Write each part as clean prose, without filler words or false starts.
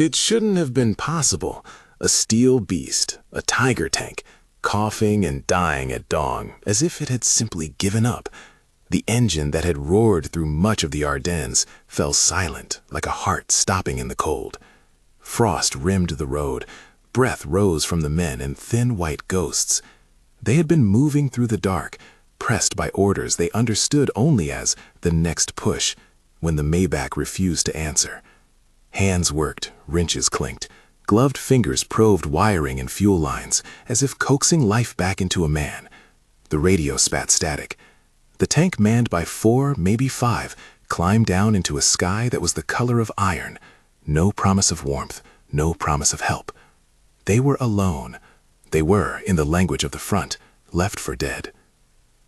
It shouldn't have been possible. A steel beast, a tiger tank, coughing and dying at dawn, as if it had simply given up. The engine that had roared through much of the Ardennes fell silent, like a heart stopping in the cold. Frost rimmed the road. Breath rose from the men in thin white ghosts. They had been moving through the dark, pressed by orders they understood only as the next push, when the Maybach refused to answer. Hands worked, wrenches clinked. Gloved fingers probed wiring and fuel lines, as if coaxing life back into a man. The radio spat static. The tank, manned by 4, maybe 5, climbed down into a sky that was the color of iron. No promise of warmth, no promise of help. They were alone. They were, in the language of the front, left for dead.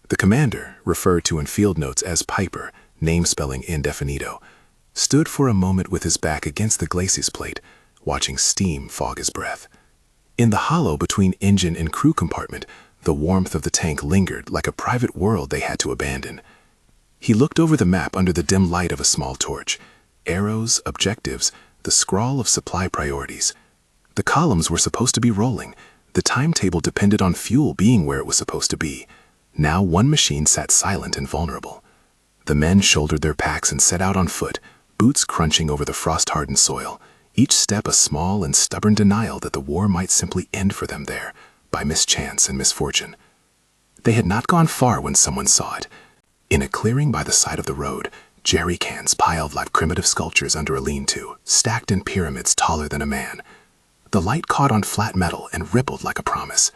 The commander, referred to in field notes as Piper, name spelling indefinido, stood for a moment with his back against the glacis plate, watching steam fog his breath. In the hollow between engine and crew compartment, the warmth of the tank lingered like a private world they had to abandon. He looked over the map under the dim light of a small torch. Arrows, objectives, the scrawl of supply priorities. The columns were supposed to be rolling. The timetable depended on fuel being where it was supposed to be. Now one machine sat silent and vulnerable. The men shouldered their packs and set out on foot, boots crunching over the frost-hardened soil, each step a small and stubborn denial that the war might simply end for them there, by mischance and misfortune. They had not gone far when someone saw it. In a clearing by the side of the road, jerry cans piled like primitive sculptures under a lean-to, stacked in pyramids taller than a man. The light caught on flat metal and rippled like a promise.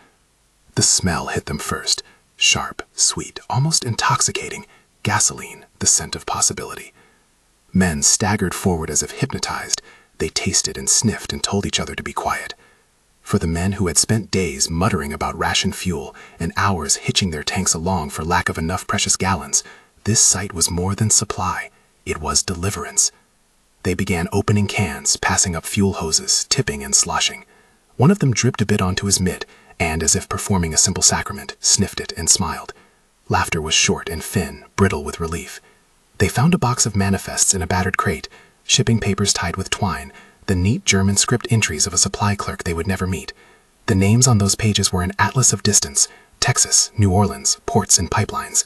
The smell hit them first, sharp, sweet, almost intoxicating, gasoline, the scent of possibility. Men staggered forward as if hypnotized. They tasted and sniffed and told each other to be quiet. For the men who had spent days muttering about ration fuel and hours hitching their tanks along for lack of enough precious gallons, this sight was more than supply. It was deliverance. They began opening cans, passing up fuel hoses, tipping and sloshing. One of them dripped a bit onto his mitt, and, as if performing a simple sacrament, sniffed it and smiled. Laughter was short and thin, brittle with relief. They found a box of manifests in a battered crate, shipping papers tied with twine, the neat German script entries of a supply clerk they would never meet. The names on those pages were an atlas of distance: Texas, New Orleans, ports and pipelines.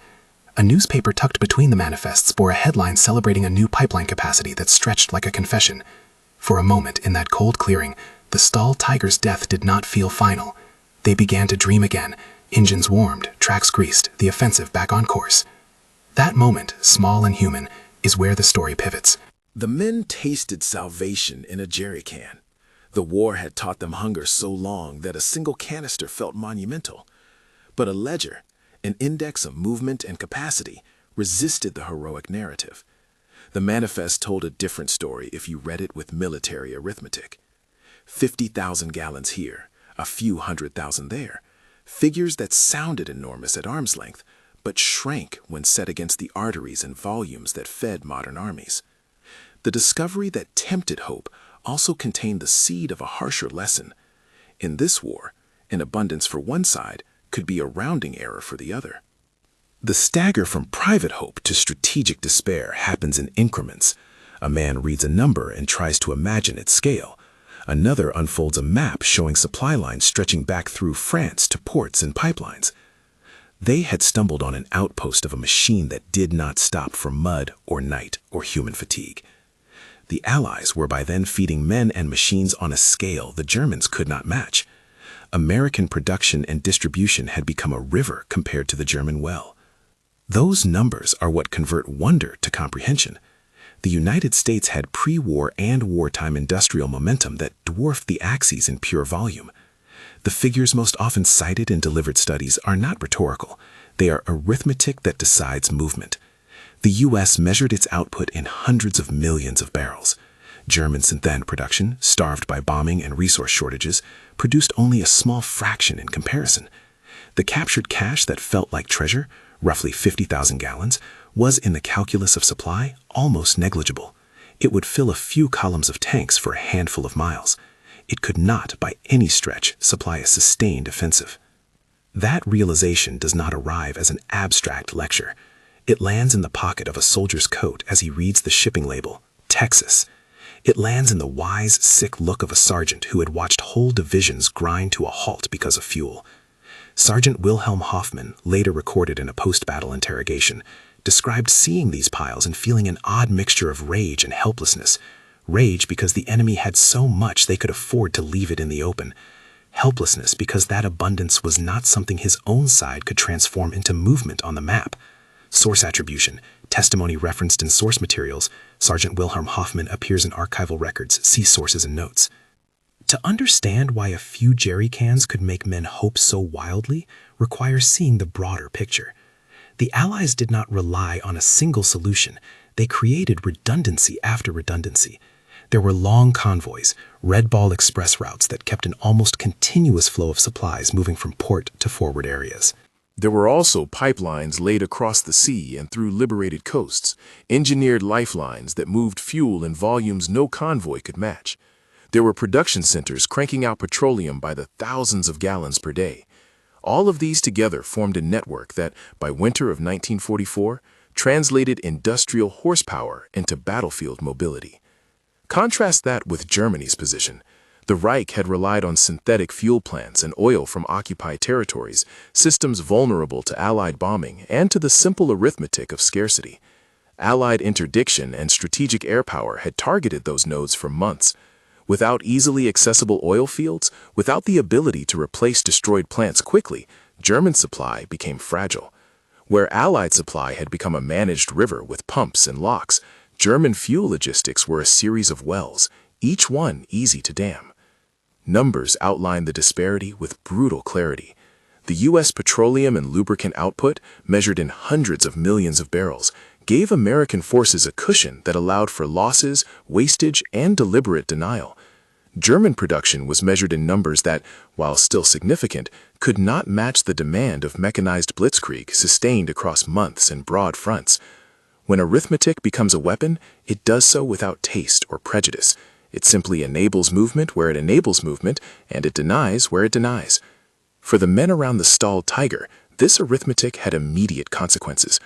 A newspaper tucked between the manifests bore a headline celebrating a new pipeline capacity that stretched like a confession. For a moment, in that cold clearing, the stalled tiger's death did not feel final. They began to dream again, engines warmed, tracks greased, the offensive back on course. That moment, small and human, is where the story pivots. The men tasted salvation in a jerry can. The war had taught them hunger so long that a single canister felt monumental. But a ledger, an index of movement and capacity, resisted the heroic narrative. The manifest told a different story if you read it with military arithmetic. 50,000 gallons here, a few 100,000 there. Figures that sounded enormous at arm's length, but shrank when set against the arteries and volumes that fed modern armies. The discovery that tempted hope also contained the seed of a harsher lesson. In this war, an abundance for one side could be a rounding error for the other. The stagger from private hope to strategic despair happens in increments. A man reads a number and tries to imagine its scale. Another unfolds a map showing supply lines stretching back through France to ports and pipelines. They had stumbled on an outpost of a machine that did not stop for mud or night or human fatigue. The Allies were by then feeding men and machines on a scale the Germans could not match. American production and distribution had become a river compared to the German well. Those numbers are what convert wonder to comprehension. The United States had pre-war and wartime industrial momentum that dwarfed the Axis in pure volume. The figures most often cited in delivered studies are not rhetorical. They are arithmetic that decides movement. The U.S. measured its output in hundreds of millions of barrels. German synth production, starved by bombing and resource shortages, produced only a small fraction in comparison. The captured cash that felt like treasure, roughly 50,000 gallons, was in the calculus of supply almost negligible. It would fill a few columns of tanks for a handful of miles. It could not, by any stretch, supply a sustained offensive. That realization does not arrive as an abstract lecture. It lands in the pocket of a soldier's coat as he reads the shipping label, Texas. It lands in the wise, sick look of a sergeant who had watched whole divisions grind to a halt because of fuel. Sergeant Wilhelm Hoffman, later recorded in a post-battle interrogation, described seeing these piles and feeling an odd mixture of rage and helplessness. Rage because the enemy had so much they could afford to leave it in the open. Helplessness because that abundance was not something his own side could transform into movement on the map. Source attribution, testimony referenced in source materials, Sergeant Wilhelm Hoffman appears in archival records, see sources and notes. To understand why a few jerry cans could make men hope so wildly requires seeing the broader picture. The Allies did not rely on a single solution. They created redundancy after redundancy. There were long convoys, Red Ball Express routes that kept an almost continuous flow of supplies moving from port to forward areas. There were also pipelines laid across the sea and through liberated coasts, engineered lifelines that moved fuel in volumes no convoy could match. There were production centers cranking out petroleum by the thousands of gallons per day. All of these together formed a network that, by winter of 1944, translated industrial horsepower into battlefield mobility. Contrast that with Germany's position. The Reich had relied on synthetic fuel plants and oil from occupied territories, systems vulnerable to Allied bombing and to the simple arithmetic of scarcity. Allied interdiction and strategic air power had targeted those nodes for months. Without easily accessible oil fields, without the ability to replace destroyed plants quickly, German supply became fragile. Where Allied supply had become a managed river with pumps and locks, German fuel logistics were a series of wells, each one easy to dam. Numbers outline the disparity with brutal clarity. The U.S. petroleum and lubricant output, measured in hundreds of millions of barrels, gave American forces a cushion that allowed for losses, wastage, and deliberate denial. German production was measured in numbers that, while still significant, could not match the demand of mechanized blitzkrieg sustained across months and broad fronts. When arithmetic becomes a weapon, it does so without taste or prejudice. It simply enables movement where it enables movement, and it denies where it denies. For the men around the stalled Tiger, this arithmetic had immediate consequences.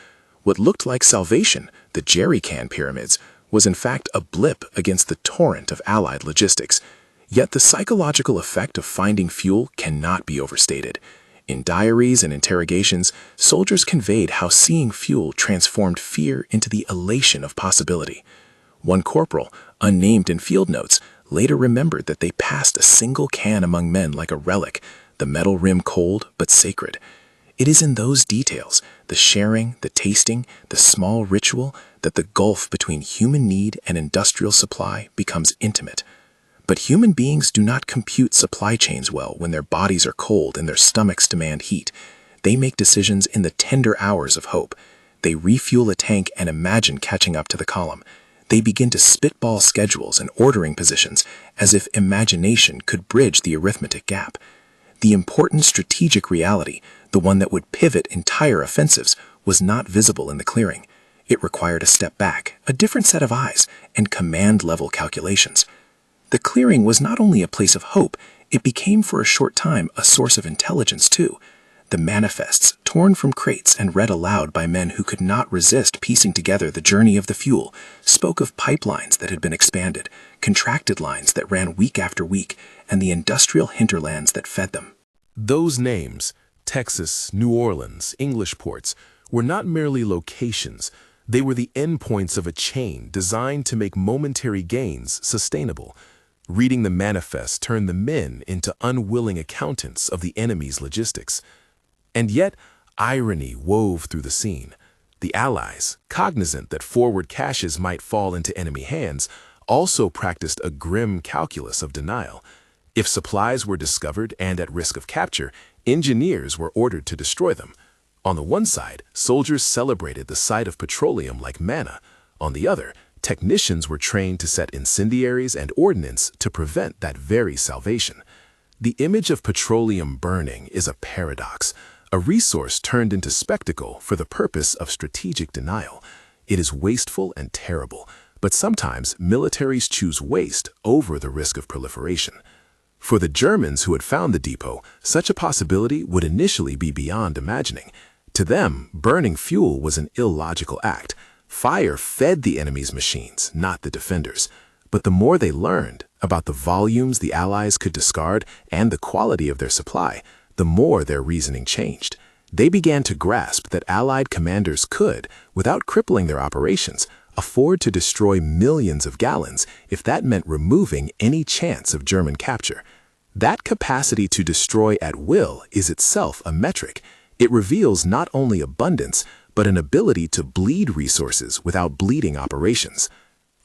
What looked like salvation, the jerry can pyramids, was in fact a blip against the torrent of Allied logistics. Yet the psychological effect of finding fuel cannot be overstated. In diaries and interrogations, soldiers conveyed how seeing fuel transformed fear into the elation of possibility. One corporal, unnamed in field notes, later remembered that they passed a single can among men like a relic, the metal rim cold but sacred. It is in those details, the sharing, the tasting, the small ritual, that the gulf between human need and industrial supply becomes intimate. But human beings do not compute supply chains well when their bodies are cold and their stomachs demand heat. They make decisions in the tender hours of hope. They refuel a tank and imagine catching up to the column. They begin to spitball schedules and ordering positions as if imagination could bridge the arithmetic gap. The important strategic reality, the one that would pivot entire offensives, was not visible in the clearing. It required a step back, a different set of eyes, and command-level calculations. The clearing was not only a place of hope, it became for a short time a source of intelligence too. The manifests, torn from crates and read aloud by men who could not resist piecing together the journey of the fuel, spoke of pipelines that had been expanded, contracted lines that ran week after week, and the industrial hinterlands that fed them. Those names, Texas, New Orleans, English ports, were not merely locations. They were the endpoints of a chain designed to make momentary gains sustainable. Reading the manifest turned the men into unwilling accountants of the enemy's logistics. And yet, irony wove through the scene. The Allies, cognizant that forward caches might fall into enemy hands, also practiced a grim calculus of denial. If supplies were discovered and at risk of capture, engineers were ordered to destroy them. On the one side, soldiers celebrated the sight of petroleum like manna. On the other, technicians were trained to set incendiaries and ordnance to prevent that very salvation. The image of petroleum burning is a paradox, a resource turned into spectacle for the purpose of strategic denial. It is wasteful and terrible, but sometimes militaries choose waste over the risk of proliferation. For the Germans who had found the depot, such a possibility would initially be beyond imagining. To them, burning fuel was an illogical act. Fire fed the enemy's machines, not the defenders. But the more they learned about the volumes the Allies could discard and the quality of their supply, the more their reasoning changed. They began to grasp that Allied commanders could, without crippling their operations, afford to destroy millions of gallons if that meant removing any chance of German capture. That capacity to destroy at will is itself a metric. It reveals not only abundance, but an ability to bleed resources without bleeding operations.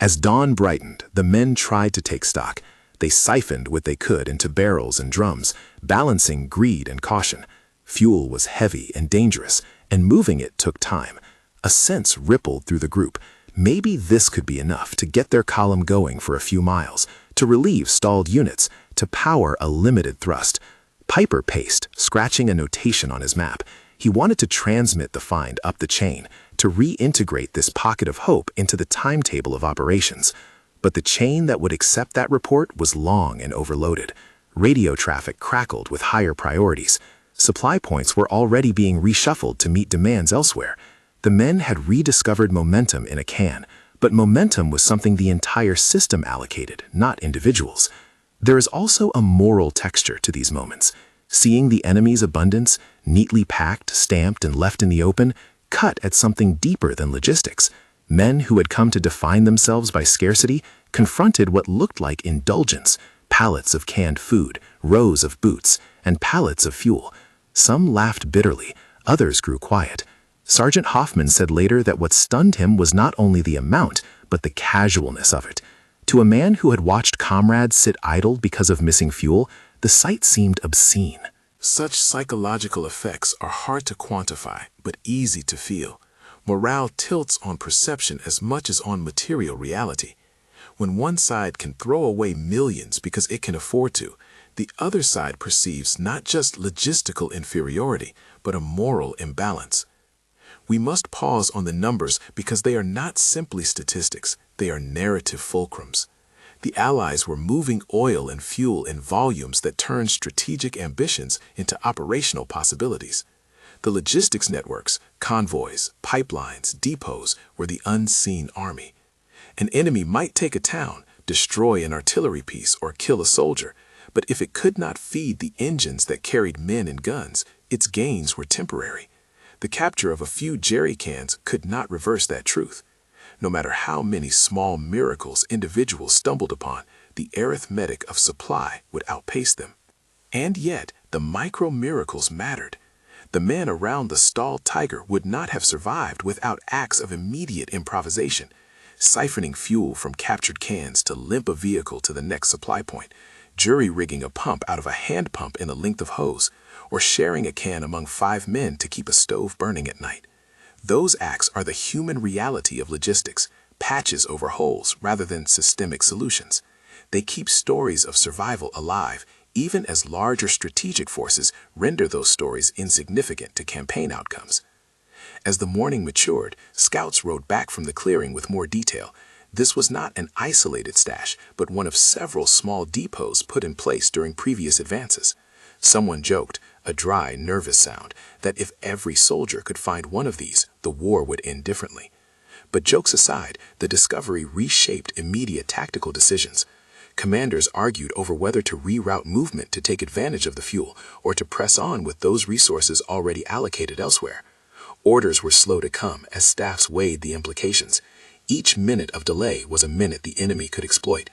As dawn brightened, the men tried to take stock. They siphoned what they could into barrels and drums, balancing greed and caution. Fuel was heavy and dangerous, and moving it took time. A sense rippled through the group. Maybe this could be enough to get their column going for a few miles, to relieve stalled units, to power a limited thrust. Piper paced, scratching a notation on his map. He wanted to transmit the find up the chain, to reintegrate this pocket of hope into the timetable of operations. But the chain that would accept that report was long and overloaded. Radio traffic crackled with higher priorities. Supply points were already being reshuffled to meet demands elsewhere. The men had rediscovered momentum in a can, but momentum was something the entire system allocated, not individuals. There is also a moral texture to these moments. Seeing the enemy's abundance, neatly packed, stamped, and left in the open, cut at something deeper than logistics. Men who had come to define themselves by scarcity confronted what looked like indulgence: pallets of canned food, rows of boots, and pallets of fuel. Some laughed bitterly, others grew quiet. Sergeant Hoffman said later that what stunned him was not only the amount, but the casualness of it. To a man who had watched comrades sit idle because of missing fuel, the sight seemed obscene. Such psychological effects are hard to quantify, but easy to feel. Morale tilts on perception as much as on material reality. When one side can throw away millions because it can afford to, the other side perceives not just logistical inferiority, but a moral imbalance. We must pause on the numbers because they are not simply statistics, they are narrative fulcrums. The Allies were moving oil and fuel in volumes that turned strategic ambitions into operational possibilities. The logistics networks, convoys, pipelines, depots were the unseen army. An enemy might take a town, destroy an artillery piece, or kill a soldier, but if it could not feed the engines that carried men and guns, its gains were temporary. The capture of a few jerry cans could not reverse that truth. No matter how many small miracles individuals stumbled upon, the arithmetic of supply would outpace them. And yet, the micro-miracles mattered. The men around the stalled Tiger would not have survived without acts of immediate improvisation, siphoning fuel from captured cans to limp a vehicle to the next supply point, jury-rigging a pump out of a hand pump in a length of hose, or sharing a can among 5 men to keep a stove burning at night. Those acts are the human reality of logistics, patches over holes rather than systemic solutions. They keep stories of survival alive, even as larger strategic forces render those stories insignificant to campaign outcomes. As the morning matured, scouts rode back from the clearing with more detail. This was not an isolated stash, but one of several small depots put in place during previous advances. Someone joked, a dry, nervous sound, that if every soldier could find one of these, the war would end differently. But jokes aside, the discovery reshaped immediate tactical decisions. Commanders argued over whether to reroute movement to take advantage of the fuel or to press on with those resources already allocated elsewhere. Orders were slow to come as staffs weighed the implications. Each minute of delay was a minute the enemy could exploit.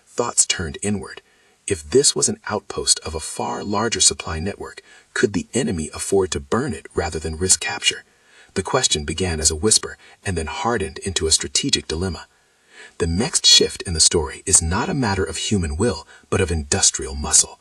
Thoughts turned inward. If this was an outpost of a far larger supply network, could the enemy afford to burn it rather than risk capture? The question began as a whisper and then hardened into a strategic dilemma. The next shift in the story is not a matter of human will, but of industrial muscle.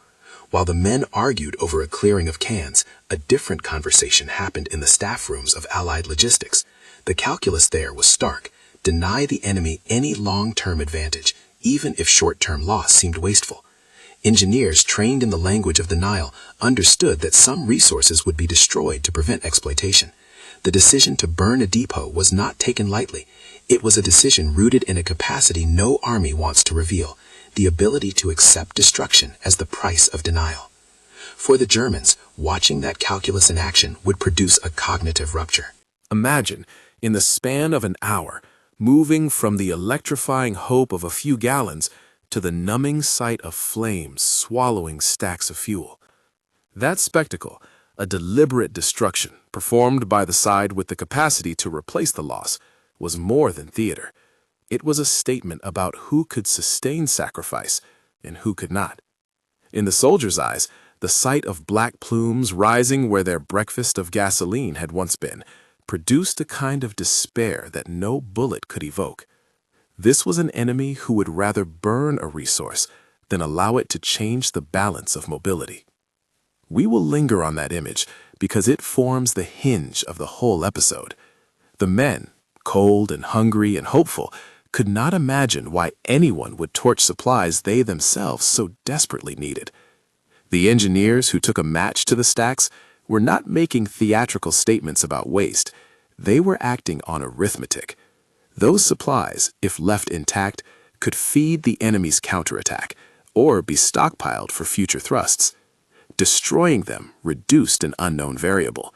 While the men argued over a clearing of cans, a different conversation happened in the staff rooms of Allied logistics. The calculus there was stark. Deny the enemy any long-term advantage, even if short-term loss seemed wasteful. Engineers trained in the language of the Nile understood that some resources would be destroyed to prevent exploitation. The decision to burn a depot was not taken lightly. It was a decision rooted in a capacity no army wants to reveal, the ability to accept destruction as the price of denial. For the Germans, watching that calculus in action would produce a cognitive rupture. Imagine, in the span of an hour, moving from the electrifying hope of a few gallons to the numbing sight of flames swallowing stacks of fuel. That spectacle, a deliberate destruction performed by the side with the capacity to replace the loss, was more than theater. It was a statement about who could sustain sacrifice and who could not. In the soldiers' eyes, the sight of black plumes rising where their breakfast of gasoline had once been produced a kind of despair that no bullet could evoke. This was an enemy who would rather burn a resource than allow it to change the balance of mobility. We will linger on that image because it forms the hinge of the whole episode. The men, cold and hungry and hopeful, could not imagine why anyone would torch supplies they themselves so desperately needed. The engineers who took a match to the stacks were not making theatrical statements about waste. They were acting on arithmetic. Those supplies, if left intact, could feed the enemy's counterattack or be stockpiled for future thrusts. Destroying them reduced an unknown variable.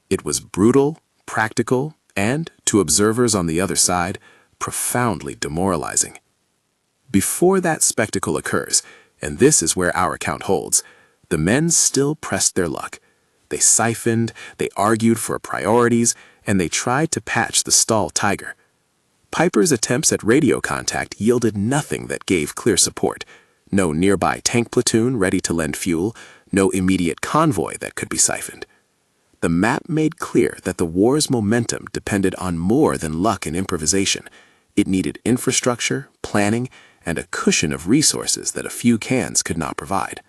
It was brutal, practical, and, to observers on the other side, profoundly demoralizing. Before that spectacle occurs, and this is where our account holds, the men still pressed their luck. They siphoned, they argued for priorities, and they tried to patch the stalled Tiger. Piper's attempts at radio contact yielded nothing that gave clear support. No nearby tank platoon ready to lend fuel, no immediate convoy that could be siphoned. The map made clear that the war's momentum depended on more than luck and improvisation. It needed infrastructure, planning, and a cushion of resources that a few cans could not provide.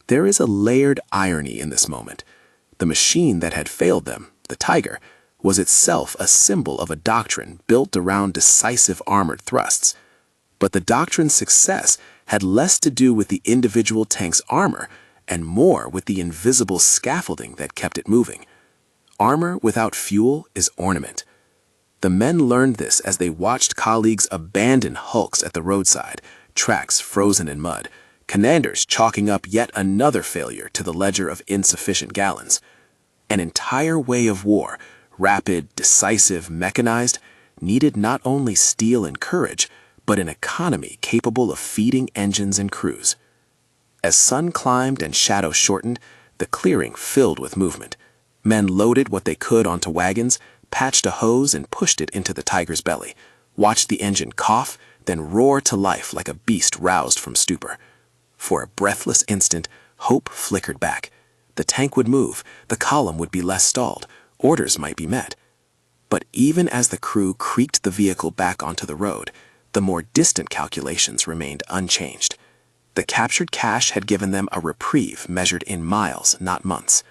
There is a layered irony in this moment. The machine that had failed them, the Tiger, was itself a symbol of a doctrine built around decisive armored thrusts. But the doctrine's success had less to do with the individual tank's armor and more with the invisible scaffolding that kept it moving. Armor without fuel is ornament. The men learned this as they watched colleagues abandon hulks at the roadside, tracks frozen in mud, commanders chalking up yet another failure to the ledger of insufficient gallons. An entire way of war, rapid, decisive, mechanized, needed not only steel and courage, but an economy capable of feeding engines and crews. As sun climbed and shadow shortened, the clearing filled with movement. Men loaded what they could onto wagons, patched a hose and pushed it into the Tiger's belly, watched the engine cough, then roar to life like a beast roused from stupor. For a breathless instant, hope flickered back. The tank would move, the column would be less stalled, orders might be met. But even as the crew creaked the vehicle back onto the road, the more distant calculations remained unchanged. The captured cache had given them a reprieve measured in miles, not months.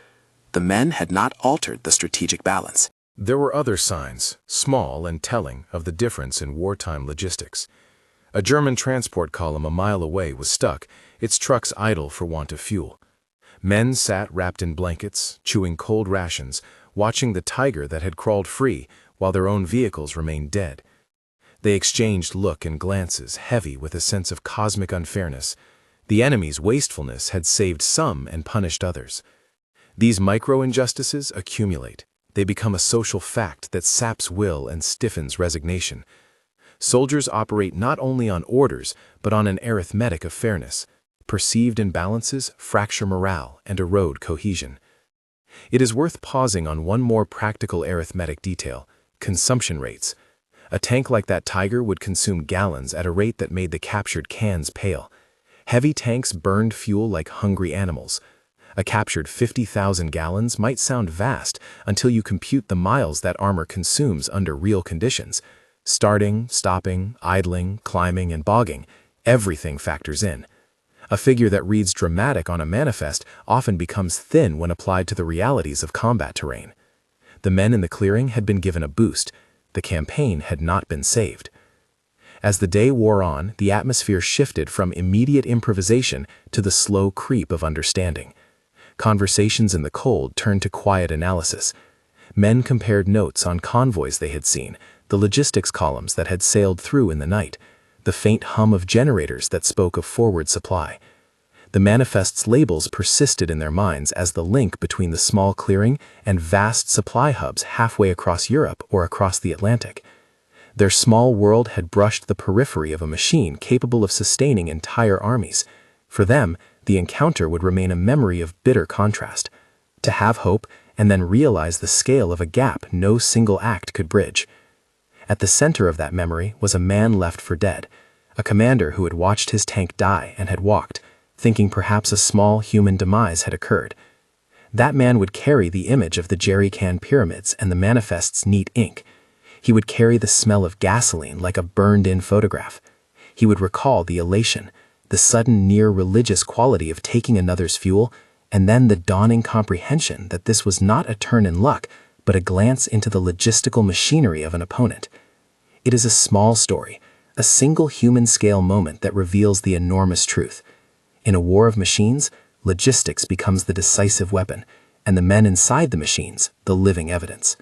The men had not altered the strategic balance. There were other signs, small and telling, of the difference in wartime logistics. A German transport column a mile away was stuck, its trucks idle for want of fuel. Men sat wrapped in blankets, chewing cold rations, watching the Tiger that had crawled free while their own vehicles remained dead. They exchanged look and glances heavy with a sense of cosmic unfairness. The enemy's wastefulness had saved some and punished others. These micro-injustices accumulate. They become a social fact that saps will and stiffens resignation. Soldiers operate not only on orders, but on an arithmetic of fairness. Perceived imbalances fracture morale and erode cohesion. It is worth pausing on one more practical arithmetic detail: consumption rates. A tank like that Tiger would consume gallons at a rate that made the captured cans pale. Heavy tanks burned fuel like hungry animals. A captured 50,000 gallons might sound vast until you compute the miles that armor consumes under real conditions. Starting, stopping, idling, climbing, and bogging, everything factors in. A figure that reads dramatic on a manifest often becomes thin when applied to the realities of combat terrain. The men in the clearing had been given a boost. The campaign had not been saved. As the day wore on, the atmosphere shifted from immediate improvisation to the slow creep of understanding. Conversations in the cold turned to quiet analysis. Men compared notes on convoys they had seen, the logistics columns that had sailed through in the night, the faint hum of generators that spoke of forward supply. The manifest's labels persisted in their minds as the link between the small clearing and vast supply hubs halfway across Europe or across the Atlantic. Their small world had brushed the periphery of a machine capable of sustaining entire armies. For them, the encounter would remain a memory of bitter contrast. To have hope and then realize the scale of a gap no single act could bridge. At the center of that memory was a man left for dead, a commander who had watched his tank die and had walked, thinking perhaps a small human demise had occurred. That man would carry the image of the jerry-can pyramids and the manifest's neat ink. He would carry the smell of gasoline like a burned-in photograph. He would recall the elation, the sudden near-religious quality of taking another's fuel, and then the dawning comprehension that this was not a turn in luck, but a glance into the logistical machinery of an opponent. It is a small story, a single human-scale moment that reveals the enormous truth. In a war of machines, logistics becomes the decisive weapon, and the men inside the machines, the living evidence.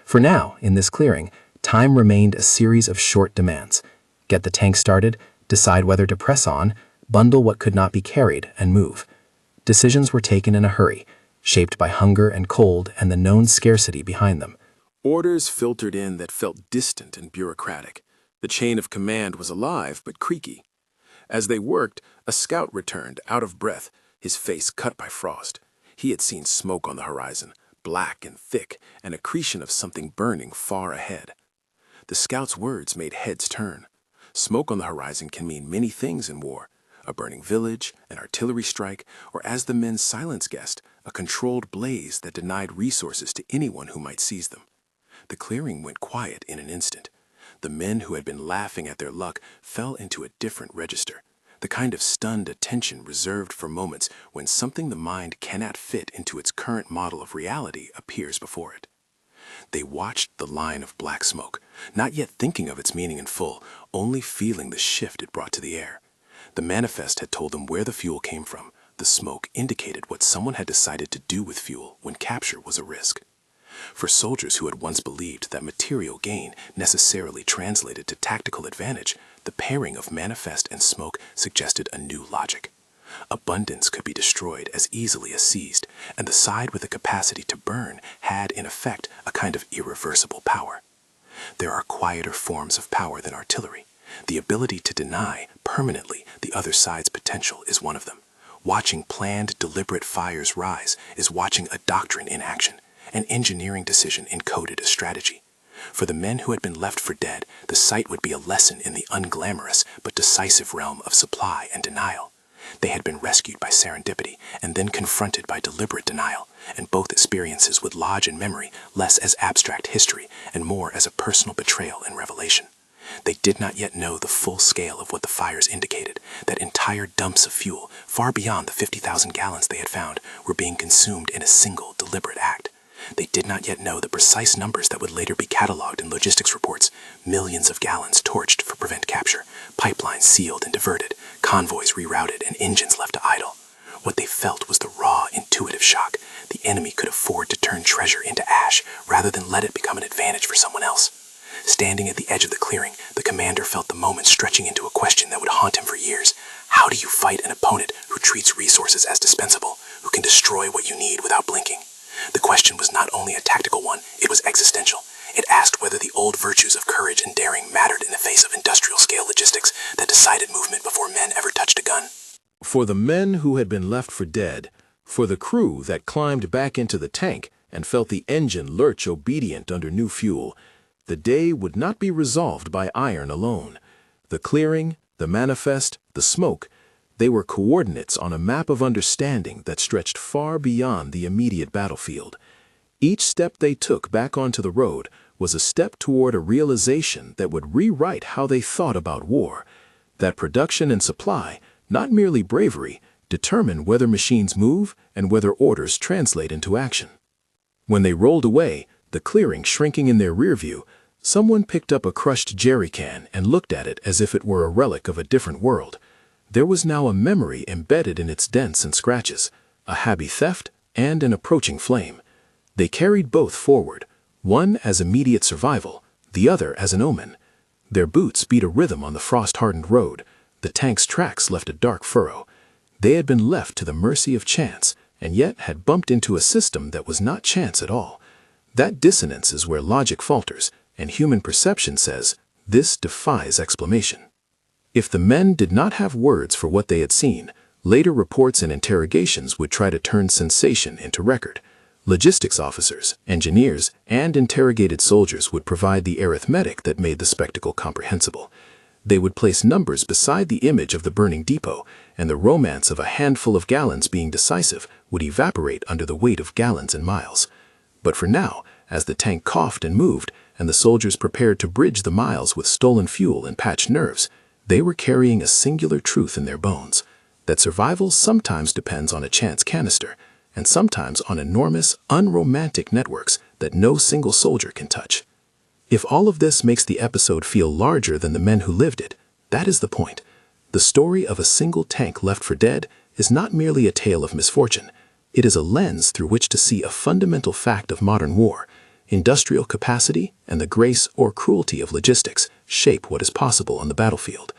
For now, in this clearing, time remained a series of short demands. Get the tank started, decide whether to press on, bundle what could not be carried, and move. Decisions were taken in a hurry, shaped by hunger and cold and the known scarcity behind them. Orders filtered in that felt distant and bureaucratic. The chain of command was alive but creaky. As they worked, a scout returned, out of breath, his face cut by frost. He had seen smoke on the horizon, black and thick, an accretion of something burning far ahead. The scout's words made heads turn. Smoke on the horizon can mean many things in war: a burning village, an artillery strike, or, as the men's silence guessed, a controlled blaze that denied resources to anyone who might seize them. The clearing went quiet in an instant. The men who had been laughing at their luck fell into a different register, the kind of stunned attention reserved for moments when something the mind cannot fit into its current model of reality appears before it. They watched the line of black smoke, not yet thinking of its meaning in full, only feeling the shift it brought to the air. The manifest had told them where the fuel came from. The smoke indicated what someone had decided to do with fuel when capture was a risk. For soldiers who had once believed that material gain necessarily translated to tactical advantage, the pairing of manifest and smoke suggested a new logic. Abundance could be destroyed as easily as seized, and the side with the capacity to burn had, in effect, a kind of irreversible power. There are quieter forms of power than artillery. The ability to deny permanently the other side's potential is one of them. Watching planned, deliberate fires rise is watching a doctrine in action, an engineering decision encoded as strategy. For the men who had been left for dead, the sight would be a lesson in the unglamorous but decisive realm of supply and denial. They had been rescued by serendipity and then confronted by deliberate denial, and both experiences would lodge in memory less as abstract history and more as a personal betrayal and revelation. They did not yet know the full scale of what the fires indicated, that entire dumps of fuel, far beyond the 50,000 gallons they had found, were being consumed in a single deliberate act. They did not yet know the precise numbers that would later be cataloged in logistics reports: millions of gallons torched for prevent capture, pipelines sealed and diverted, convoys rerouted, and engines left to idle. What they felt was the raw, intuitive shock. The enemy could afford to turn treasure into ash rather than let it become an advantage for someone else. Standing at the edge of the clearing, the commander felt the moment stretching into a question that would haunt him for years. How do you fight an opponent who treats resources as dispensable, who can destroy what you need without blinking? The question was not only a tactical one, it was existential. It asked whether the old virtues of courage and daring mattered in the face of industrial-scale logistics that decided movement before men ever touched a gun. For the men who had been left for dead, for the crew that climbed back into the tank and felt the engine lurch obedient under new fuel, the day would not be resolved by iron alone. The clearing, the manifest, the smoke, they were coordinates on a map of understanding that stretched far beyond the immediate battlefield. Each step they took back onto the road was a step toward a realization that would rewrite how they thought about war, that production and supply, not merely bravery, determine whether machines move and whether orders translate into action. When they rolled away, the clearing shrinking in their rear view, someone picked up a crushed jerry can and looked at it as if it were a relic of a different world. There was now a memory embedded in its dents and scratches, a happy theft and an approaching flame. They carried both forward, one as immediate survival, the other as an omen. Their boots beat a rhythm on the frost-hardened road. The tank's tracks left a dark furrow. They had been left to the mercy of chance, and yet had bumped into a system that was not chance at all. That dissonance is where logic falters, and human perception says this defies explanation. If the men did not have words for what they had seen, later reports and interrogations would try to turn sensation into record. Logistics officers, engineers, and interrogated soldiers would provide the arithmetic that made the spectacle comprehensible. They would place numbers beside the image of the burning depot, and the romance of a handful of gallons being decisive would evaporate under the weight of gallons and miles. But for now, as the tank coughed and moved, and the soldiers prepared to bridge the miles with stolen fuel and patched nerves, they were carrying a singular truth in their bones, that survival sometimes depends on a chance canister, and sometimes on enormous, unromantic networks that no single soldier can touch. If all of this makes the episode feel larger than the men who lived it, that is the point. The story of a single tank left for dead is not merely a tale of misfortune. It is a lens through which to see a fundamental fact of modern war. Industrial capacity and the grace or cruelty of logistics shape what is possible on the battlefield.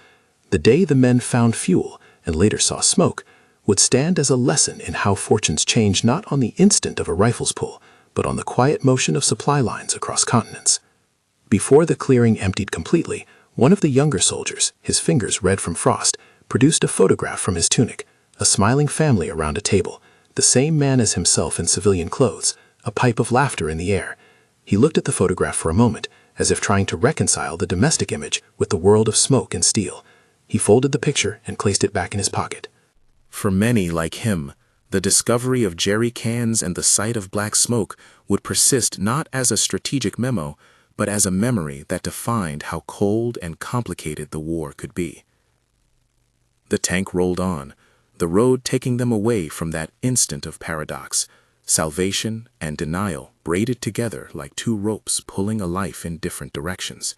The day the men found fuel and later saw smoke would stand as a lesson in how fortunes change not on the instant of a rifle's pull, but on the quiet motion of supply lines across continents. Before the clearing emptied completely, one of the younger soldiers, his fingers red from frost, produced a photograph from his tunic, a smiling family around a table, the same man as himself in civilian clothes, a pipe of laughter in the air. He looked at the photograph for a moment, as if trying to reconcile the domestic image with the world of smoke and steel. He folded the picture and placed it back in his pocket. For many like him, the discovery of jerry cans and the sight of black smoke would persist not as a strategic memo, but as a memory that defined how cold and complicated the war could be. The tank rolled on, the road taking them away from that instant of paradox, salvation and denial braided together like two ropes pulling a life in different directions.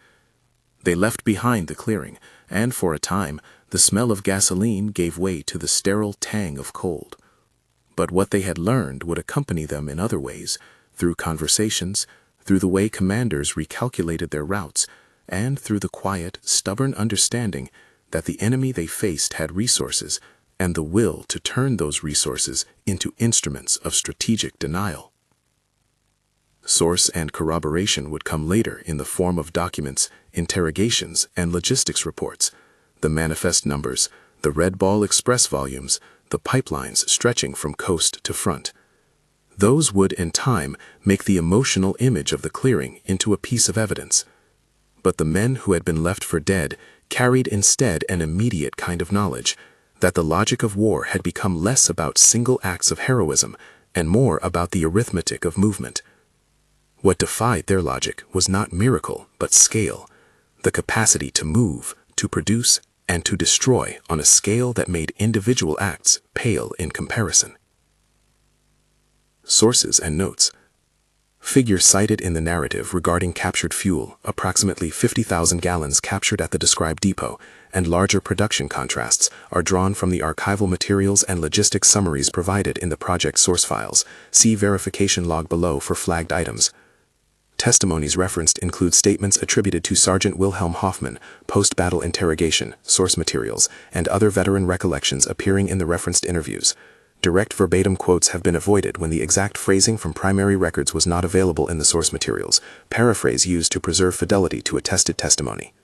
They left behind the clearing, and for a time, the smell of gasoline gave way to the sterile tang of cold. But what they had learned would accompany them in other ways, through conversations, through the way commanders recalculated their routes, and through the quiet, stubborn understanding that the enemy they faced had resources and the will to turn those resources into instruments of strategic denial. Source and corroboration would come later in the form of documents, interrogations, and logistics reports, the manifest numbers, the Red Ball Express volumes, the pipelines stretching from coast to front. Those would, in time, make the emotional image of the clearing into a piece of evidence. But the men who had been left for dead carried instead an immediate kind of knowledge, that the logic of war had become less about single acts of heroism and more about the arithmetic of movement. What defied their logic was not miracle, but scale, the capacity to move, to produce, and to destroy on a scale that made individual acts pale in comparison. Sources and notes. Figure cited in the narrative regarding captured fuel, approximately 50,000 gallons captured at the described depot, and larger production contrasts are drawn from the archival materials and logistics summaries provided in the project source files. See verification log below for flagged items. Testimonies referenced include statements attributed to Sergeant Wilhelm Hoffman, post-battle interrogation, source materials, and other veteran recollections appearing in the referenced interviews. Direct verbatim quotes have been avoided when the exact phrasing from primary records was not available in the source materials. Paraphrase used to preserve fidelity to attested testimony.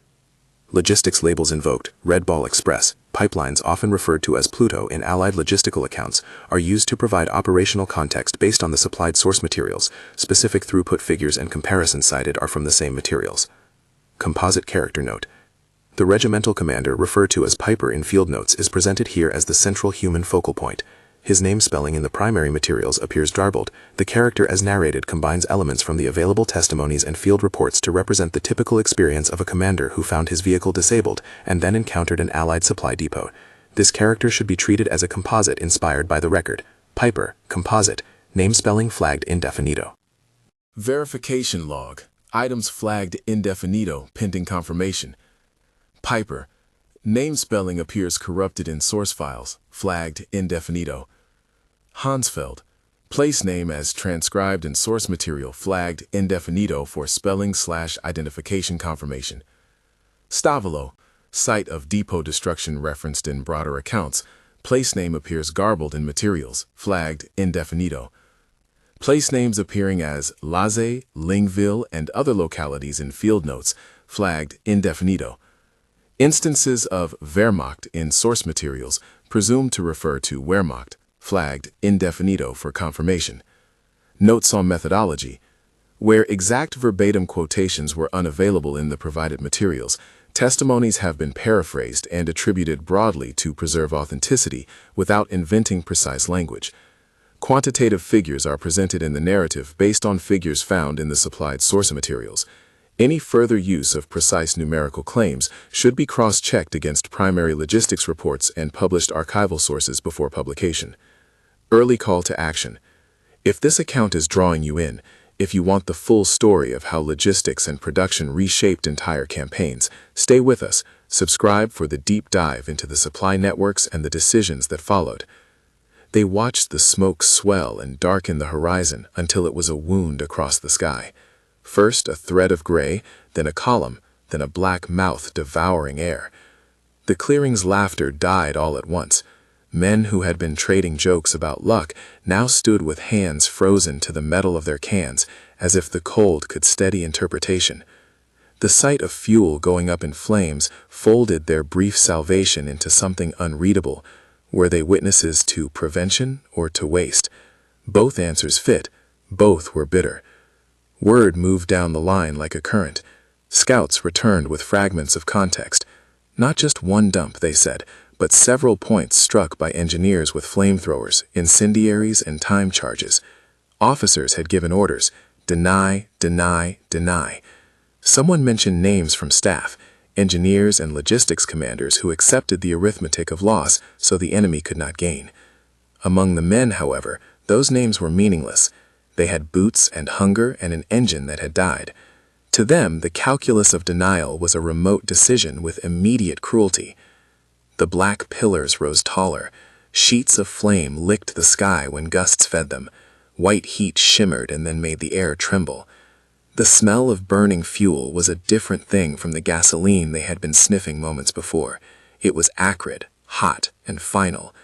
Logistics labels invoked, Red Ball Express, pipelines often referred to as Pluto in Allied logistical accounts, are used to provide operational context based on the supplied source materials. Specific throughput figures and comparisons cited are from the same materials. Composite character note. The regimental commander, referred to as Piper in field notes, is presented here as the central human focal point. His name spelling in the primary materials appears garbled. The character as narrated combines elements from the available testimonies and field reports to represent the typical experience of a commander who found his vehicle disabled and then encountered an Allied supply depot. This character should be treated as a composite inspired by the record. Piper, composite, name spelling flagged indefinito. Verification log, items flagged indefinito pending confirmation. Piper, name spelling appears corrupted in source files, flagged indefinito. Hansfeld, place name as transcribed in source material, flagged indefinito for spelling/identification confirmation. Stavolo, site of depot destruction referenced in broader accounts, place name appears garbled in materials, flagged indefinito. place names appearing as Laze, Lingville, and other localities in field notes, flagged indefinido. Instances of Wehrmacht in source materials, presumed to refer to Wehrmacht, flagged indefinido for confirmation. Notes on methodology. Where exact verbatim quotations were unavailable in the provided materials, testimonies have been paraphrased and attributed broadly to preserve authenticity without inventing precise language. Quantitative figures are presented in the narrative based on figures found in the supplied source materials. Any further use of precise numerical claims should be cross-checked against primary logistics reports and published archival sources before publication. Early call to action. If this account is drawing you in, if you want the full story of how logistics and production reshaped entire campaigns, stay with us. Subscribe for the deep dive into the supply networks and the decisions that followed. They watched the smoke swell and darken the horizon until it was a wound across the sky. First a thread of gray, then a column, then a black mouth devouring air. The clearing's laughter died all at once. Men who had been trading jokes about luck now stood with hands frozen to the metal of their cans, as if the cold could steady interpretation. The sight of fuel going up in flames folded their brief salvation into something unreadable. Were they witnesses to prevention or to waste? Both answers fit. Both were bitter. Word moved down the line like a current. Scouts returned with fragments of context. Not just one dump, they said, but several points struck by engineers with flamethrowers, incendiaries, and time charges. Officers had given orders, deny, deny, deny. Someone mentioned names from staff, engineers and logistics commanders who accepted the arithmetic of loss so the enemy could not gain. Among the men, however, those names were meaningless. They had boots and hunger and an engine that had died. To them, the calculus of denial was a remote decision with immediate cruelty. The black pillars rose taller. Sheets of flame licked the sky when gusts fed them. White heat shimmered and then made the air tremble. The smell of burning fuel was a different thing from the gasoline they had been sniffing moments before. It was acrid, hot, and final.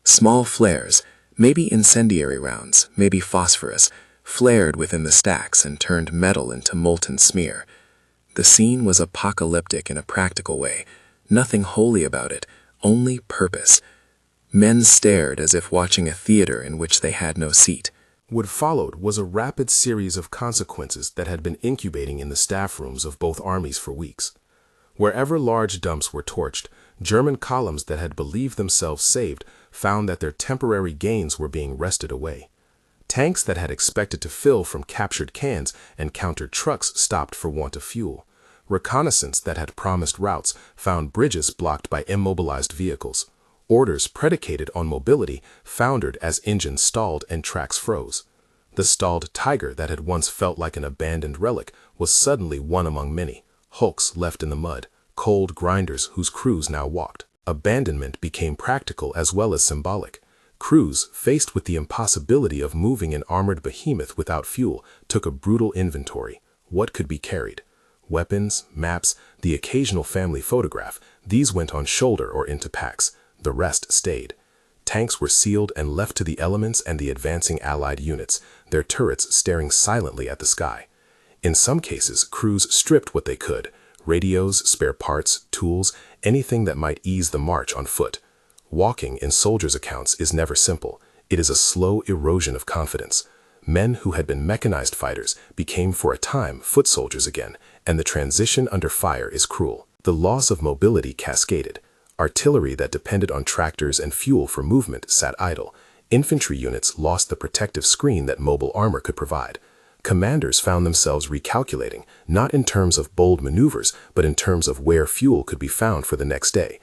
Small flares, maybe incendiary rounds, maybe phosphorus, flared within the stacks and turned metal into molten smear. The scene was apocalyptic in a practical way. Nothing holy about it, only purpose. Men stared as if watching a theater in which they had no seat. What followed was a rapid series of consequences that had been incubating in the staff rooms of both armies for weeks. Wherever large dumps were torched, German columns that had believed themselves saved found that their temporary gains were being wrested away. Tanks that had expected to fill from captured cans and countered trucks stopped for want of fuel. Reconnaissance that had promised routes found bridges blocked by immobilized vehicles. Orders predicated on mobility foundered as engines stalled and tracks froze. The stalled Tiger that had once felt like an abandoned relic was suddenly one among many, hulks left in the mud, cold grinders whose crews now walked. Abandonment became practical as well as symbolic. Crews, faced with the impossibility of moving an armored behemoth without fuel, took a brutal inventory. What could be carried? Weapons, maps, the occasional family photograph, these went on shoulder or into packs. The rest stayed. Tanks were sealed and left to the elements and the advancing Allied units, their turrets staring silently at the sky. In some cases, crews stripped what they could: radios, spare parts, tools, anything that might ease the march on foot. Walking, in soldiers' accounts, is never simple. It is a slow erosion of confidence. Men who had been mechanized fighters became for a time foot soldiers again, and the transition under fire is cruel. The loss of mobility cascaded. Artillery that depended on tractors and fuel for movement sat idle. Infantry units lost the protective screen that mobile armor could provide. Commanders found themselves recalculating, not in terms of bold maneuvers, but in terms of where fuel could be found for the next day.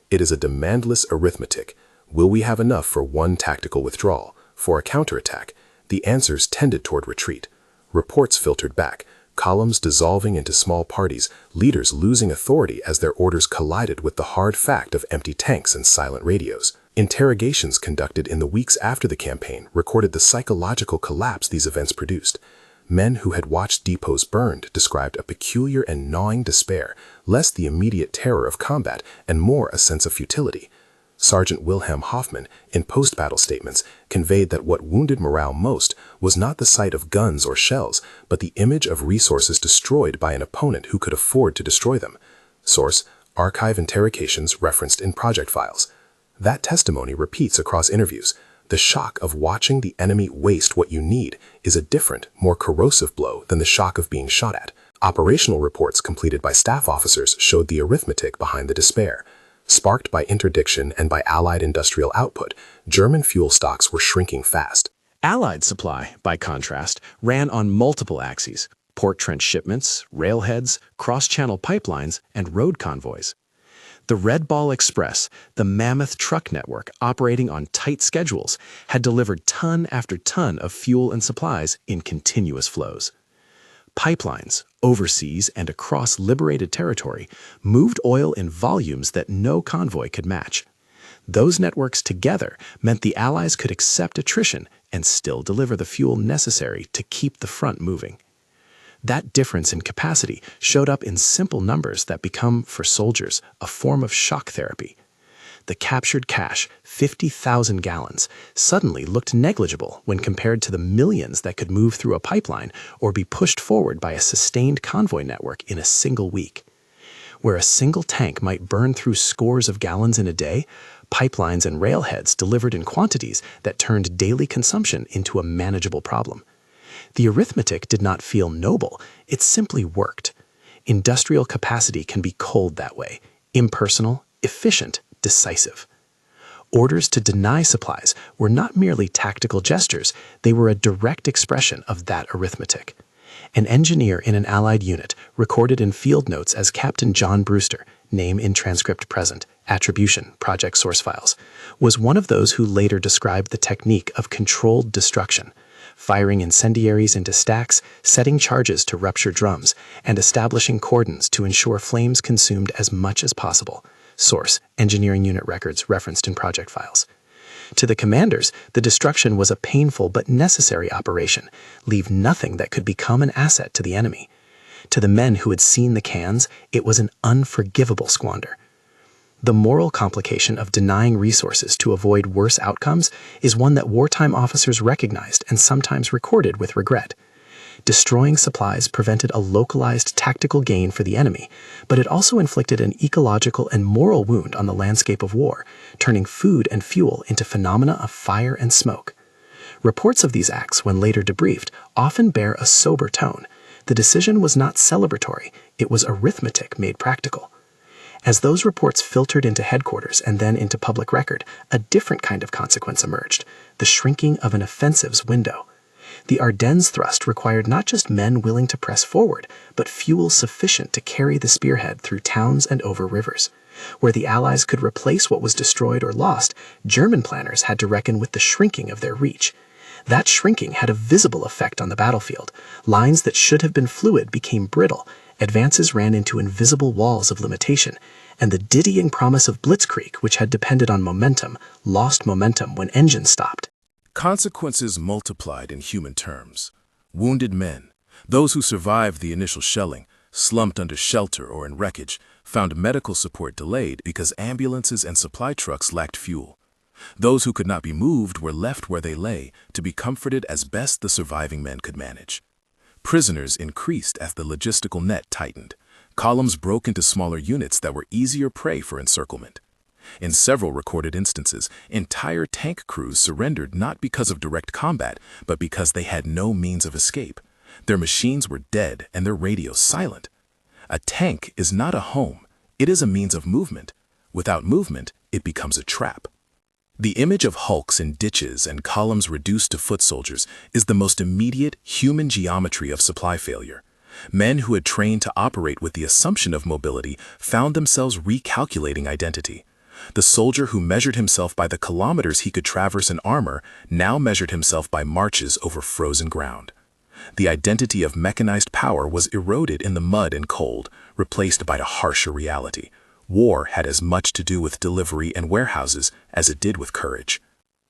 It is a demandless arithmetic. Will we have enough for one tactical withdrawal, for a counterattack? The answers tended toward retreat. Reports filtered back, columns dissolving into small parties, leaders losing authority as their orders collided with the hard fact of empty tanks and silent radios. Interrogations conducted in the weeks after the campaign recorded the psychological collapse these events produced. Men who had watched depots burned described a peculiar and gnawing despair, less the immediate terror of combat and more a sense of futility. Sergeant Wilhelm Hoffman, in post-battle statements, conveyed that what wounded morale most was not the sight of guns or shells, but the image of resources destroyed by an opponent who could afford to destroy them. Source: archive interrogations referenced in project files. That testimony repeats across interviews. The shock of watching the enemy waste what you need is a different, more corrosive blow than the shock of being shot at. Operational reports completed by staff officers showed the arithmetic behind the despair. Sparked by interdiction and by Allied industrial output, German fuel stocks were shrinking fast. Allied supply, by contrast, ran on multiple axes: port trench shipments, railheads, cross-channel pipelines, and road convoys. The Red Ball Express, the mammoth truck network operating on tight schedules, had delivered ton after ton of fuel and supplies in continuous flows. Pipelines, overseas and across liberated territory, moved oil in volumes that no convoy could match. Those networks together meant the Allies could accept attrition and still deliver the fuel necessary to keep the front moving. That difference in capacity showed up in simple numbers that become, for soldiers, a form of shock therapy. The captured cache, 50,000 gallons, suddenly looked negligible when compared to the millions that could move through a pipeline or be pushed forward by a sustained convoy network in a single week. Where a single tank might burn through scores of gallons in a day, pipelines and railheads delivered in quantities that turned daily consumption into a manageable problem. The arithmetic did not feel noble, it simply worked. Industrial capacity can be cold that way: impersonal, efficient, decisive. Orders to deny supplies were not merely tactical gestures, they were a direct expression of that arithmetic. An engineer in an Allied unit, recorded in field notes as Captain John Brewster, name in transcript present, attribution, project source files, was one of those who later described the technique of controlled destruction, firing incendiaries into stacks, setting charges to rupture drums, and establishing cordons to ensure flames consumed as much as possible. Source: engineering unit records referenced in project files. To the commanders, the destruction was a painful but necessary operation. Leave nothing that could become an asset to the enemy. To the men who had seen the cans, it was an unforgivable squander. The moral complication of denying resources to avoid worse outcomes is one that wartime officers recognized and sometimes recorded with regret. Destroying supplies prevented a localized tactical gain for the enemy, but it also inflicted an ecological and moral wound on the landscape of war, turning food and fuel into phenomena of fire and smoke. Reports of these acts, when later debriefed, often bear a sober tone. The decision was not celebratory, it was arithmetic made practical. As those reports filtered into headquarters and then into public record, a different kind of consequence emerged: the shrinking of an offensive's window. The Ardennes thrust required not just men willing to press forward, but fuel sufficient to carry the spearhead through towns and over rivers. Where the Allies could replace what was destroyed or lost, German planners had to reckon with the shrinking of their reach. That shrinking had a visible effect on the battlefield. Lines that should have been fluid became brittle, advances ran into invisible walls of limitation, and the dizzying promise of blitzkrieg, which had depended on momentum, lost momentum when engines stopped. Consequences multiplied in human terms. Wounded men, those who survived the initial shelling, slumped under shelter or in wreckage, found medical support delayed because ambulances and supply trucks lacked fuel. Those who could not be moved were left where they lay to be comforted as best the surviving men could manage. Prisoners increased as the logistical net tightened. Columns broke into smaller units that were easier prey for encirclement. In several recorded instances, entire tank crews surrendered not because of direct combat, but because they had no means of escape. Their machines were dead and their radios silent. A tank is not a home, it is a means of movement. Without movement, it becomes a trap. The image of hulks in ditches and columns reduced to foot soldiers is the most immediate human geometry of supply failure. Men who had trained to operate with the assumption of mobility found themselves recalculating identity. The soldier who measured himself by the kilometers he could traverse in armor now measured himself by marches over frozen ground. The identity of mechanized power was eroded in the mud and cold, replaced by a harsher reality. War had as much to do with delivery and warehouses as it did with courage.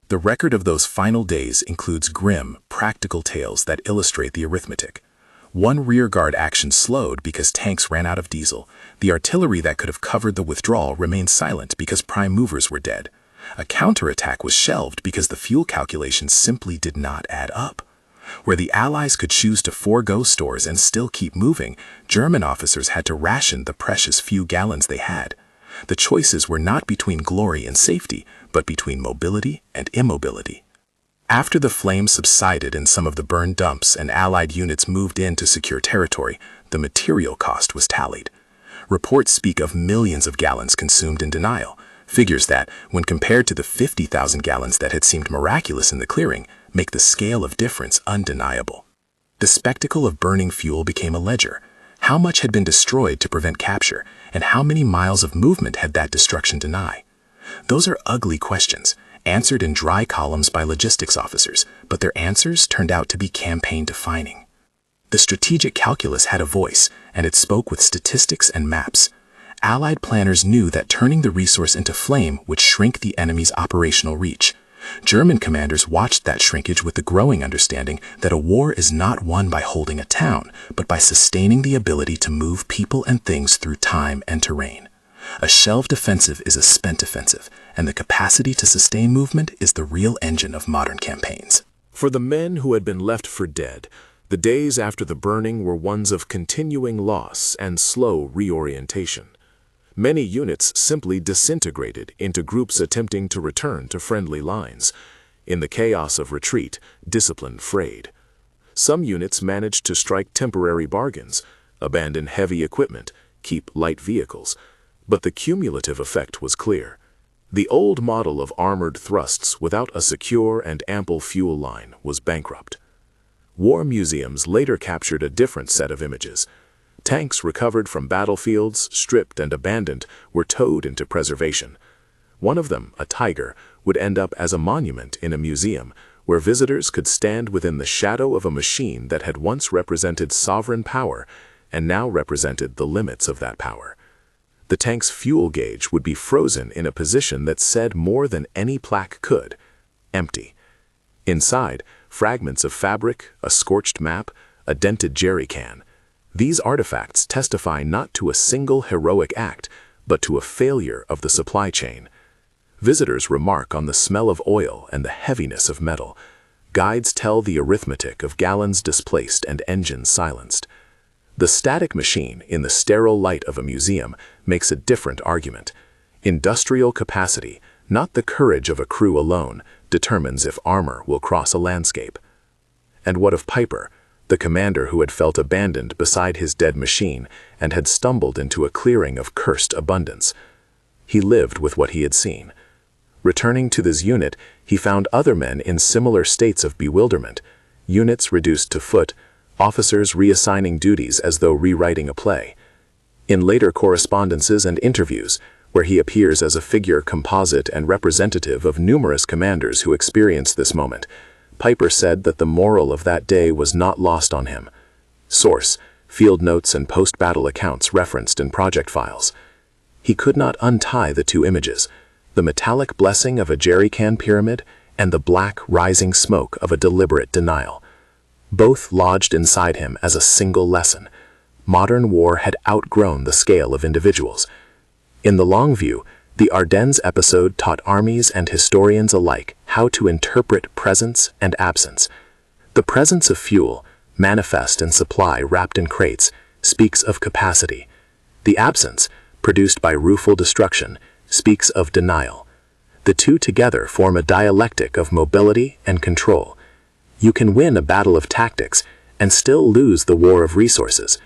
The record of those final days includes grim, practical tales that illustrate the arithmetic. One rearguard action slowed because tanks ran out of diesel. The artillery that could have covered the withdrawal remained silent because prime movers were dead. A counterattack was shelved because the fuel calculations simply did not add up. Where the Allies could choose to forego stores and still keep moving, German officers had to ration the precious few gallons they had. The choices were not between glory and safety, but between mobility and immobility. After the flames subsided in some of the burned dumps and Allied units moved in to secure territory, the material cost was tallied. Reports speak of millions of gallons consumed in denial, figures that, when compared to the 50,000 gallons that had seemed miraculous in the clearing, make the scale of difference undeniable. The spectacle of burning fuel became a ledger. How much had been destroyed to prevent capture, and how many miles of movement had that destruction denied? Those are ugly questions, answered in dry columns by logistics officers, but their answers turned out to be campaign-defining. The strategic calculus had a voice, and it spoke with statistics and maps. Allied planners knew that turning the resource into flame would shrink the enemy's operational reach. German commanders watched that shrinkage with the growing understanding that a war is not won by holding a town, but by sustaining the ability to move people and things through time and terrain. A shelved offensive is a spent offensive, and the capacity to sustain movement is the real engine of modern campaigns. For the men who had been left for dead, the days after the burning were ones of continuing loss and slow reorientation. Many units simply disintegrated into groups attempting to return to friendly lines. In the chaos of retreat, discipline frayed. Some units managed to strike temporary bargains, abandon heavy equipment, keep light vehicles. But the cumulative effect was clear. The old model of armored thrusts without a secure and ample fuel line was bankrupt. War museums later captured a different set of images. Tanks recovered from battlefields, stripped and abandoned, were towed into preservation. One of them, a Tiger, would end up as a monument in a museum where visitors could stand within the shadow of a machine that had once represented sovereign power and now represented the limits of that power. The tank's fuel gauge would be frozen in a position that said more than any plaque could: empty. Inside, fragments of fabric, a scorched map, a dented jerry can. These artifacts testify not to a single heroic act, but to a failure of the supply chain. Visitors remark on the smell of oil and the heaviness of metal. Guides tell the arithmetic of gallons displaced and engines silenced. The static machine, in the sterile light of a museum, makes a different argument. Industrial capacity, not the courage of a crew alone, determines if armor will cross a landscape. And what of Piper, the commander who had felt abandoned beside his dead machine and had stumbled into a clearing of cursed abundance? He lived with what he had seen. Returning to this unit, he found other men in similar states of bewilderment, units reduced to foot, officers reassigning duties as though rewriting a play. In later correspondences and interviews, where he appears as a figure composite and representative of numerous commanders who experienced this moment, Piper said that the moral of that day was not lost on him. Source: field notes and post-battle accounts referenced in project files. He could not untie the two images, the metallic blessing of a jerrycan pyramid and the black rising smoke of a deliberate denial. Both lodged inside him as a single lesson. Modern war had outgrown the scale of individuals. In the long view, the Ardennes episode taught armies and historians alike how to interpret presence and absence. The presence of fuel, manifest in supply wrapped in crates, speaks of capacity. The absence, produced by rueful destruction, speaks of denial. The two together form a dialectic of mobility and control. You can win a battle of tactics and still lose the war of resources.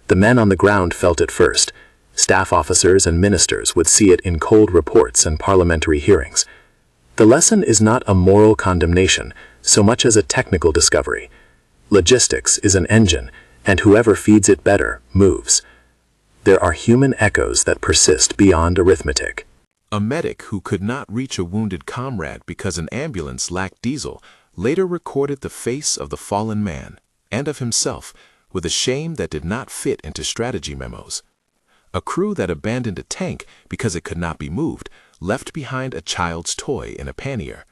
The men on the ground felt it first. Staff officers and ministers would see it in cold reports and parliamentary hearings. The lesson is not a moral condemnation so much as a technical discovery. Logistics is an engine, and whoever feeds it better moves. There are human echoes that persist beyond arithmetic. A medic who could not reach a wounded comrade because an ambulance lacked diesel later recorded the face of the fallen man, and of himself, with a shame that did not fit into strategy memos. A crew that abandoned a tank because it could not be moved left behind a child's toy in a pannier,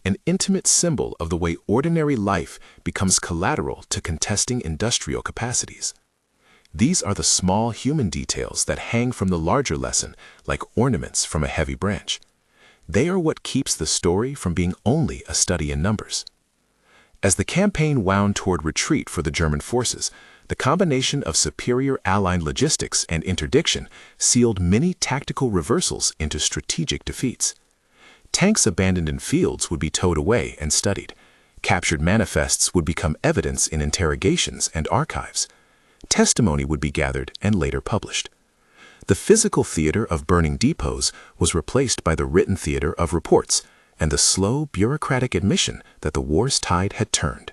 an intimate symbol of the way ordinary life becomes collateral to contesting industrial capacities. These are the small human details that hang from the larger lesson like ornaments from a heavy branch. They are what keeps the story from being only a study in numbers. As the campaign wound toward retreat for the German forces, the combination of superior Allied logistics and interdiction sealed many tactical reversals into strategic defeats. Tanks abandoned in fields would be towed away and studied. Captured manifests would become evidence in interrogations and archives. Testimony would be gathered and later published. The physical theater of burning depots was replaced by the written theater of reports and the slow, bureaucratic admission that the war's tide had turned.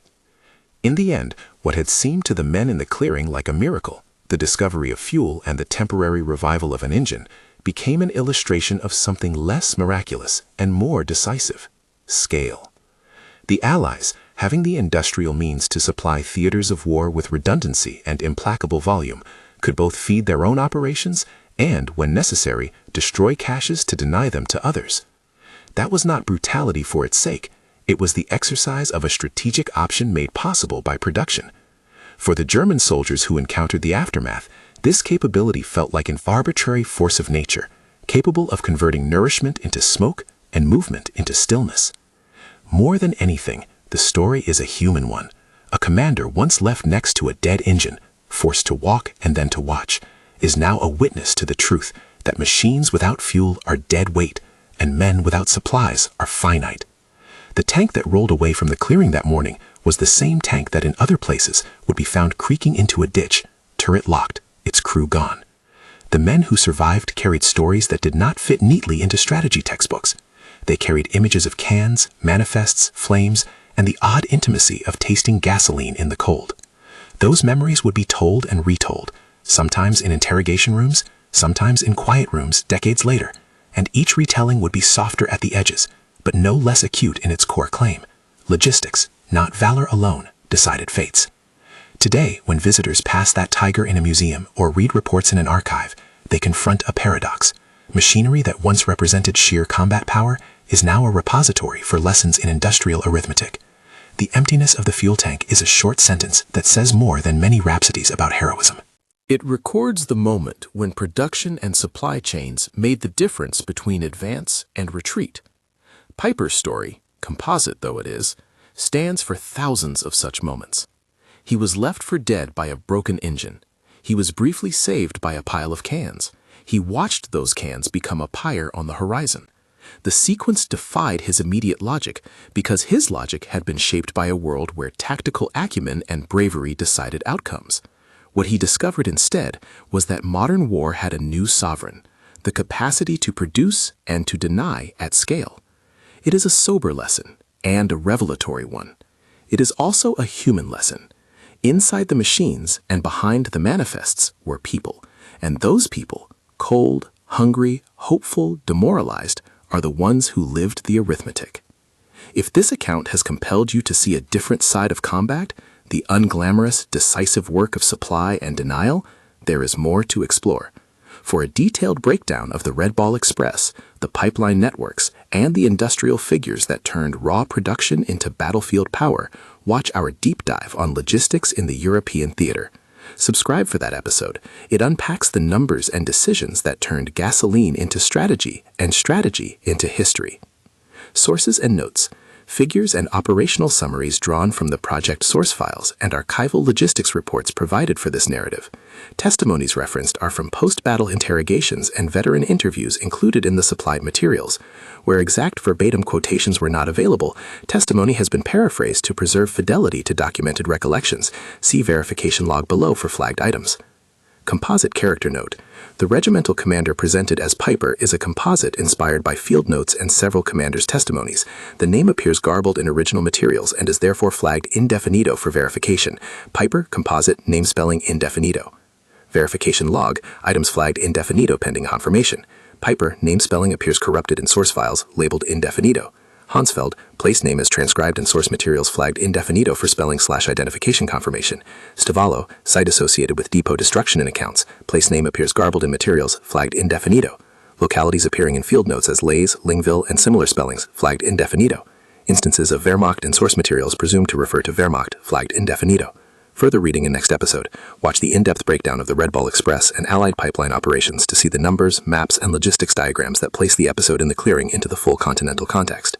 In the end, what had seemed to the men in the clearing like a miracle, the discovery of fuel and the temporary revival of an engine, became an illustration of something less miraculous and more decisive: scale. The Allies, having the industrial means to supply theaters of war with redundancy and implacable volume, could both feed their own operations and, when necessary, destroy caches to deny them to others. That was not brutality for its sake. It was the exercise of a strategic option made possible by production. For the German soldiers who encountered the aftermath, this capability felt like an arbitrary force of nature, capable of converting nourishment into smoke and movement into stillness. More than anything, the story is a human one. A commander once left next to a dead engine, forced to walk and then to watch, is now a witness to the truth that machines without fuel are dead weight and men without supplies are finite. The tank that rolled away from the clearing that morning was the same tank that in other places would be found creaking into a ditch, turret locked, its crew gone. The men who survived carried stories that did not fit neatly into strategy textbooks. They carried images of cans, manifests, flames, and the odd intimacy of tasting gasoline in the cold. Those memories would be told and retold, sometimes in interrogation rooms, sometimes in quiet rooms decades later, and each retelling would be softer at the edges, but no less acute in its core claim. Logistics, not valor alone, decided fates. Today, when visitors pass that tiger in a museum or read reports in an archive, they confront a paradox. Machinery that once represented sheer combat power is now a repository for lessons in industrial arithmetic. The emptiness of the fuel tank is a short sentence that says more than many rhapsodies about heroism. It records the moment when production and supply chains made the difference between advance and retreat. Piper's story, composite though it is, stands for thousands of such moments. He was left for dead by a broken engine. He was briefly saved by a pile of cans. He watched those cans become a pyre on the horizon. The sequence defied his immediate logic because his logic had been shaped by a world where tactical acumen and bravery decided outcomes. What he discovered instead was that modern war had a new sovereign, the capacity to produce and to deny at scale. It is a sober lesson and a revelatory one. It is also a human lesson. Inside the machines and behind the manifests were people, and those people, cold, hungry, hopeful, demoralized, are the ones who lived the arithmetic. If this account has compelled you to see a different side of combat, the unglamorous, decisive work of supply and denial, there is more to explore. For a detailed breakdown of the Red Ball Express, the pipeline networks, and the industrial figures that turned raw production into battlefield power, watch our deep dive on logistics in the European theater. Subscribe for that episode. It unpacks the numbers and decisions that turned gasoline into strategy and strategy into history. Sources and notes. Figures and operational summaries drawn from the project source files and archival logistics reports provided for this narrative. Testimonies referenced are from post-battle interrogations and veteran interviews included in the supplied materials. Where exact verbatim quotations were not available, testimony has been paraphrased to preserve fidelity to documented recollections. See verification log below for flagged items. Composite character note. The regimental commander presented as Piper is a composite inspired by field notes and several commanders' testimonies. The name appears garbled in original materials and is therefore flagged indefinito for verification. Piper, composite, name spelling indefinito. Verification log, items flagged indefinito pending confirmation. Piper, name spelling appears corrupted in source files, labeled indefinito. Hansfeld, place name as transcribed in source materials flagged indefinito for spelling/identification confirmation. Stavalo, site associated with depot destruction in accounts, place name appears garbled in materials flagged indefinito. Localities appearing in field notes as Lays, Lingville, and similar spellings flagged indefinito. Instances of Wehrmacht in source materials presumed to refer to Wehrmacht flagged indefinito. Further reading in next episode. Watch the in-depth breakdown of the Red Ball Express and Allied pipeline operations to see the numbers, maps, and logistics diagrams that place the episode in the clearing into the full continental context.